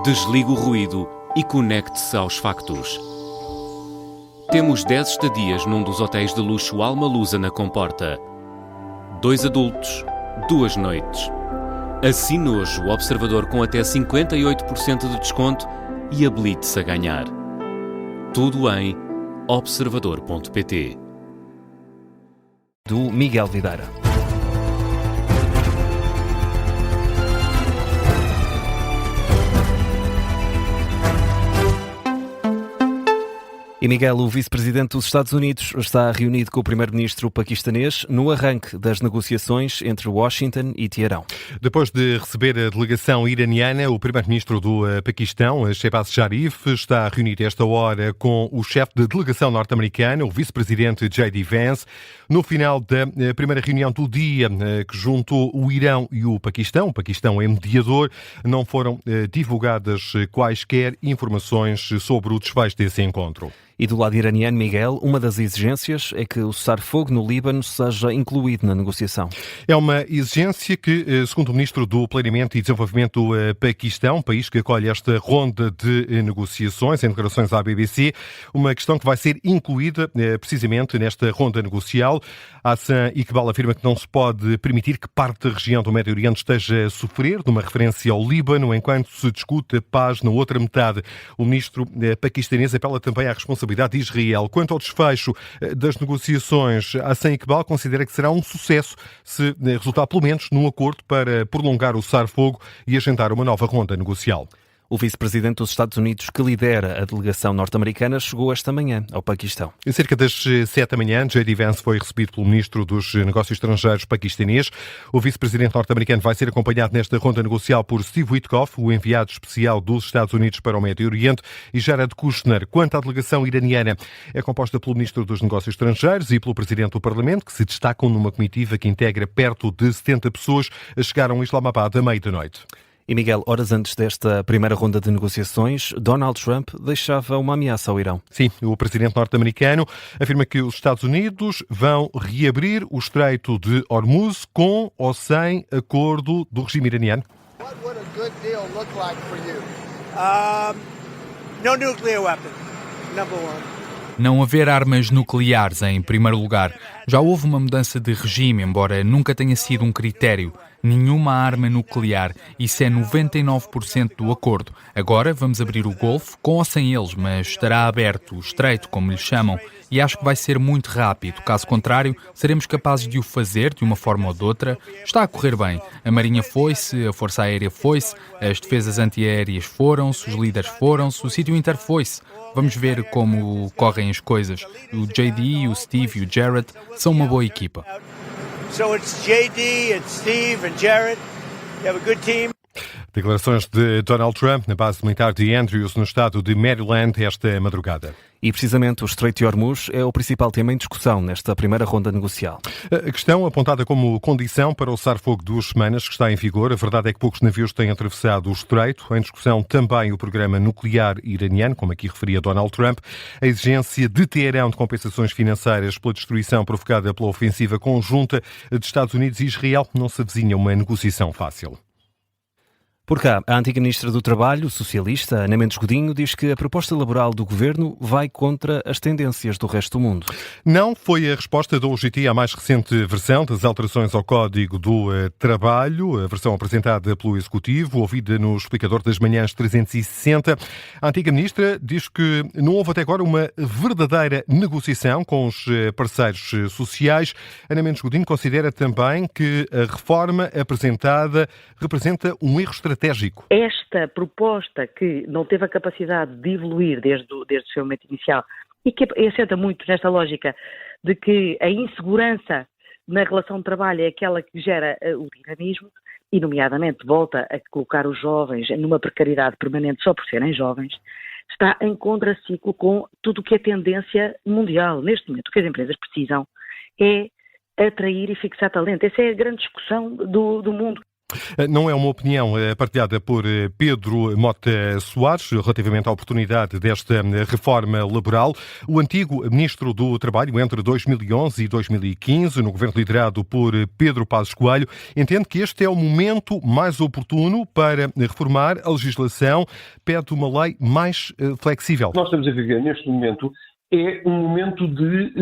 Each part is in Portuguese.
Desligue o ruído e conecte-se aos factos. Temos 10 estadias num dos hotéis de luxo Alma Lusa na Comporta. 2 adultos, 2 noites. Assine hoje o Observador com até 58% de desconto e habilite-se a ganhar. Tudo em observador.pt. Do Miguel Videira. E Miguel, o vice-presidente dos Estados Unidos, está reunido com o primeiro-ministro paquistanês no arranque das negociações entre Washington e Teherão. Depois de receber a delegação iraniana, o primeiro-ministro do Paquistão, Shehbaz Sharif, está reunido esta hora com o chefe de delegação norte-americana, o vice-presidente J.D. Vance. No final da primeira reunião do dia, que juntou o Irão e o Paquistão é mediador, não foram divulgadas quaisquer informações sobre o desfecho desse encontro. E do lado iraniano, Miguel, uma das exigências é que o cessar-fogo no Líbano seja incluído na negociação. É uma exigência que, segundo o ministro do Planeamento e Desenvolvimento do Paquistão, país que acolhe esta ronda de negociações, em declarações à BBC, uma questão que vai ser incluída precisamente nesta ronda negocial. Hassan Iqbal afirma que não se pode permitir que parte da região do Médio Oriente esteja a sofrer, numa referência ao Líbano, enquanto se discute a paz na outra metade. O ministro paquistanês apela também à responsabilidade de Israel. Quanto ao desfecho das negociações, Hassan Iqbal considera que será um sucesso se resultar pelo menos num acordo para prolongar o cessar-fogo e agendar uma nova ronda negocial. O vice-presidente dos Estados Unidos, que lidera a delegação norte-americana, chegou esta manhã ao Paquistão. Em cerca das 7 da manhã, J.D. Vance foi recebido pelo ministro dos Negócios Estrangeiros paquistanês. O vice-presidente norte-americano vai ser acompanhado nesta ronda negocial por Steve Witkoff, o enviado especial dos Estados Unidos para o Médio Oriente, e Jared Kushner. Quanto à delegação iraniana, é composta pelo ministro dos Negócios Estrangeiros e pelo presidente do Parlamento, que se destacam numa comitiva que integra perto de 70 pessoas, chegaram a Islamabad à meia da noite. E Miguel, horas antes desta primeira ronda de negociações, Donald Trump deixava uma ameaça ao Irão. Sim, o presidente norte-americano afirma que os Estados Unidos vão reabrir o Estreito de Hormuz com ou sem acordo do regime iraniano. What would a good deal look like for you? No nuclear weapon, number one. Não haver armas nucleares, em primeiro lugar. Já houve uma mudança de regime, embora nunca tenha sido um critério. Nenhuma arma nuclear. Isso é 99% do acordo. Agora vamos abrir o Golfo, com ou sem eles, mas estará aberto, o estreito, como lhe chamam, e acho que vai ser muito rápido. Caso contrário, seremos capazes de o fazer de uma forma ou de outra. Está a correr bem. A Marinha foi-se, a Força Aérea foi-se, as defesas antiaéreas foram-se, os líderes foram-se, o sítio inteiro foi-se. Vamos ver como correm as coisas. O JD, o Steve e o Jared são uma boa equipa. So it's JD and Steve and Jared. You have a good team. Declarações de Donald Trump na base militar de Andrews, no estado de Maryland, esta madrugada. E precisamente o Estreito de Hormuz é o principal tema em discussão nesta primeira ronda negocial. A questão apontada como condição para o cessar-fogo de 2 semanas que está em vigor. A verdade é que poucos navios têm atravessado o Estreito. Em discussão também o programa nuclear iraniano, como aqui referia Donald Trump. A exigência de Teherão de compensações financeiras pela destruição provocada pela ofensiva conjunta de Estados Unidos e Israel não se avizinha uma negociação fácil. Por cá, a antiga ministra do Trabalho, socialista, Ana Mendes Godinho, diz que a proposta laboral do governo vai contra as tendências do resto do mundo. Não foi a resposta da UGT à mais recente versão das alterações ao Código do Trabalho, a versão apresentada pelo Executivo, ouvida no explicador das manhãs 360. A antiga ministra diz que não houve até agora uma verdadeira negociação com os parceiros sociais. Ana Mendes Godinho considera também que a reforma apresentada representa um erro estratégico. Esta proposta que não teve a capacidade de evoluir desde o seu momento inicial e que assenta muito nesta lógica de que a insegurança na relação de trabalho é aquela que gera o dinamismo e, nomeadamente, volta a colocar os jovens numa precariedade permanente só por serem jovens, está em contraciclo com tudo o que é tendência mundial. Neste momento, o que as empresas precisam é atrair e fixar talento. Essa é a grande discussão do mundo. Não é uma opinião partilhada por Pedro Mota Soares relativamente à oportunidade desta reforma laboral. O antigo Ministro do Trabalho, entre 2011 e 2015, no governo liderado por Pedro Passos Coelho, entende que este é o momento mais oportuno para reformar a legislação, pede uma lei mais flexível. Nós estamos a viver neste momento é um momento de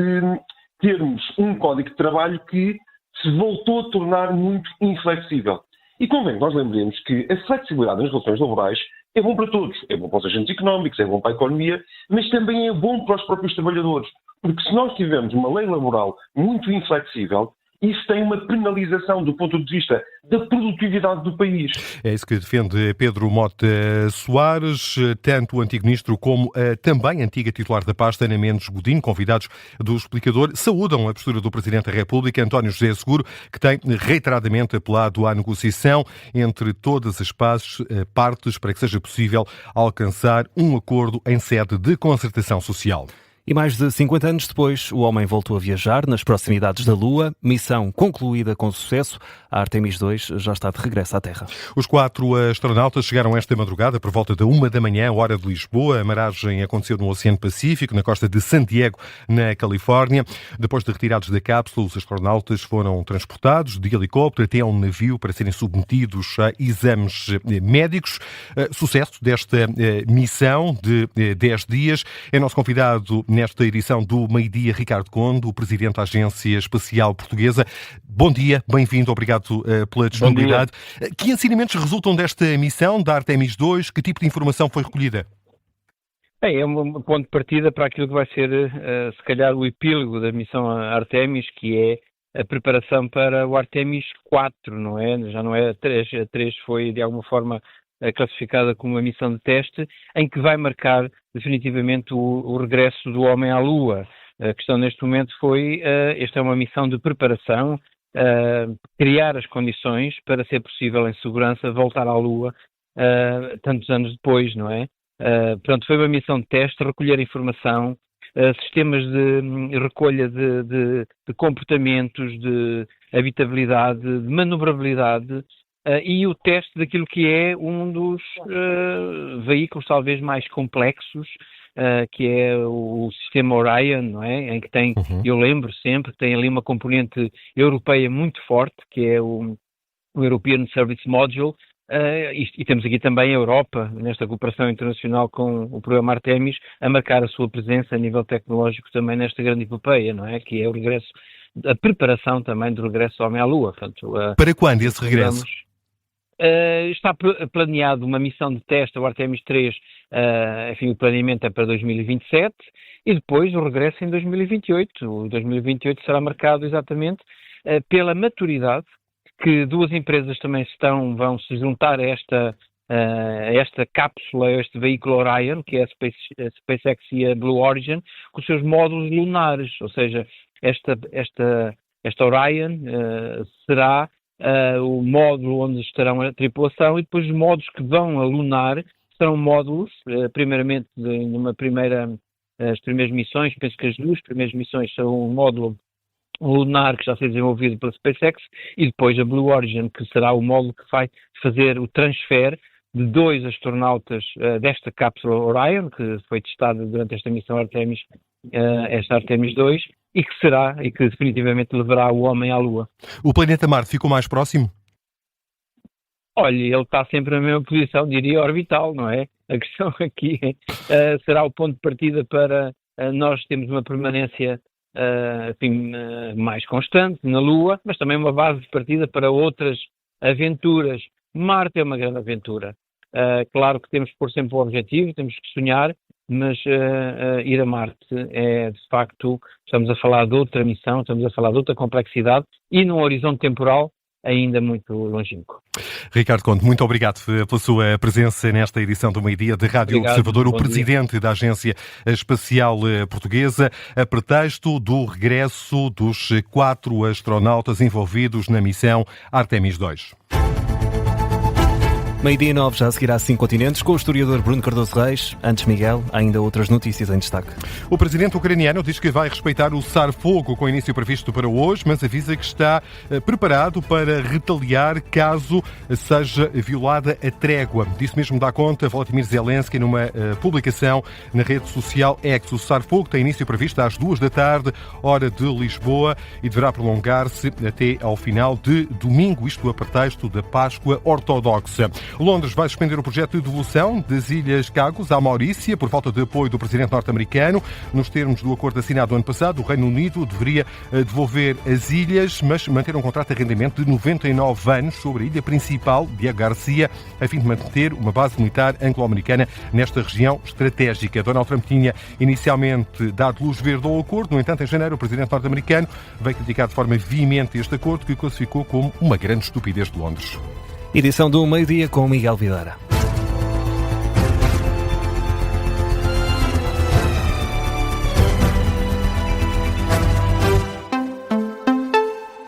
termos um Código de Trabalho que se voltou a tornar muito inflexível. E convém que nós lembremos que a flexibilidade nas relações laborais é bom para todos. É bom para os agentes económicos, é bom para a economia, mas também é bom para os próprios trabalhadores. Porque se nós tivermos uma lei laboral muito inflexível, isso tem uma penalização do ponto de vista da produtividade do país. É isso que defende Pedro Mota Soares, tanto o antigo ministro como também a antiga titular da pasta, Ana Mendes Godinho, convidados do Explicador, saúdam a postura do Presidente da República, António José Seguro, que tem reiteradamente apelado à negociação entre todas as partes para que seja possível alcançar um acordo em sede de concertação social. E mais de 50 anos depois, o homem voltou a viajar nas proximidades da Lua. Missão concluída com sucesso. A Artemis 2 já está de regresso à Terra. Os 4 astronautas chegaram esta madrugada por volta da 1 da manhã, hora de Lisboa. A amarragem aconteceu no Oceano Pacífico, na costa de San Diego, na Califórnia. Depois de retirados da cápsula, os astronautas foram transportados de helicóptero até um navio para serem submetidos a exames médicos. Sucesso desta missão de 10 dias. É nosso convidado nesta edição do Meio-Dia, Ricardo Conde, o Presidente da Agência Espacial Portuguesa. Bom dia, bem-vindo, obrigado pela disponibilidade. Que ensinamentos resultam desta missão da Artemis 2? Que tipo de informação foi recolhida? É um ponto de partida para aquilo que vai ser, se calhar, o epílogo da missão Artemis, que é a preparação para o Artemis 4, não é? Já não é a 3. A 3 foi, de alguma forma, classificada como uma missão de teste, em que vai marcar definitivamente o regresso do homem à Lua. A questão neste momento foi, esta é uma missão de preparação, criar as condições para ser possível em segurança voltar à Lua tantos anos depois, não é? Portanto, foi uma missão de teste, recolher informação, sistemas de recolha de comportamentos, de habitabilidade, de manobrabilidade, e o teste daquilo que é um dos veículos talvez mais complexos, que é o sistema Orion, não é? Em que tem, eu lembro sempre, que tem ali uma componente europeia muito forte, que é o European Service Module, e temos aqui também a Europa, nesta cooperação internacional com o programa Artemis, a marcar a sua presença a nível tecnológico também nesta grande epopeia, não é? Que é o regresso, a preparação também do regresso ao homem à Lua. Portanto, para quando esse regresso? Está planeado uma missão de teste, o Artemis 3, enfim, o planeamento é para 2027 e depois o regresso em 2028. O 2028 será marcado exatamente pela maturidade que duas empresas também vão se juntar a esta cápsula, a este veículo Orion, que é a SpaceX e a Blue Origin, com os seus módulos lunares, ou seja, esta Orion será o módulo onde estarão a tripulação, e depois os módulos que vão a lunar serão módulos, primeiramente as primeiras missões, penso que as 2 primeiras missões são um módulo lunar que já foi desenvolvido pela SpaceX, e depois a Blue Origin, que será o módulo que vai fazer o transfer de 2 astronautas desta cápsula Orion, que foi testada durante esta missão Artemis, esta Artemis 2, e que definitivamente levará o homem à Lua. O planeta Marte ficou mais próximo? Olha, ele está sempre na mesma posição, diria orbital, não é? A questão aqui será o ponto de partida para nós termos uma permanência mais constante na Lua, mas também uma base de partida para outras aventuras. Marte é uma grande aventura. Claro que temos que pôr sempre o objetivo, temos que sonhar, mas ir a Marte é, de facto, estamos a falar de outra missão, estamos a falar de outra complexidade e num horizonte temporal ainda muito longínquo. Ricardo Conde, muito obrigado pela sua presença nesta edição do Meio-Dia de Rádio Observador, o Presidente da Agência Espacial Portuguesa, a pretexto do regresso dos 4 astronautas envolvidos na missão Artemis 2. Meio-dia 9, já a seguir há 5 continentes, com o historiador Bruno Cardoso Reis. Antes, Miguel, há ainda outras notícias em destaque. O presidente ucraniano diz que vai respeitar o cessar-fogo com início previsto para hoje, mas avisa que está preparado para retaliar caso seja violada a trégua. Disso mesmo dá conta Volodymyr Zelensky numa publicação na rede social X. O cessar-fogo tem início previsto às 2 da tarde, hora de Lisboa, e deverá prolongar-se até ao final de domingo, isto a pretexto da Páscoa Ortodoxa. Londres vai suspender o projeto de devolução das Ilhas Cagos à Maurícia por falta de apoio do presidente norte-americano. Nos termos do acordo assinado no ano passado, o Reino Unido deveria devolver as ilhas, mas manter um contrato de arrendamento de 99 anos sobre a ilha principal, Diego Garcia, a fim de manter uma base militar anglo-americana nesta região estratégica. Donald Trump tinha inicialmente dado luz verde ao acordo. No entanto, em janeiro, o presidente norte-americano veio criticar de forma veemente este acordo, que classificou como uma grande estupidez de Londres. Edição do Meio-Dia com Miguel Vidara.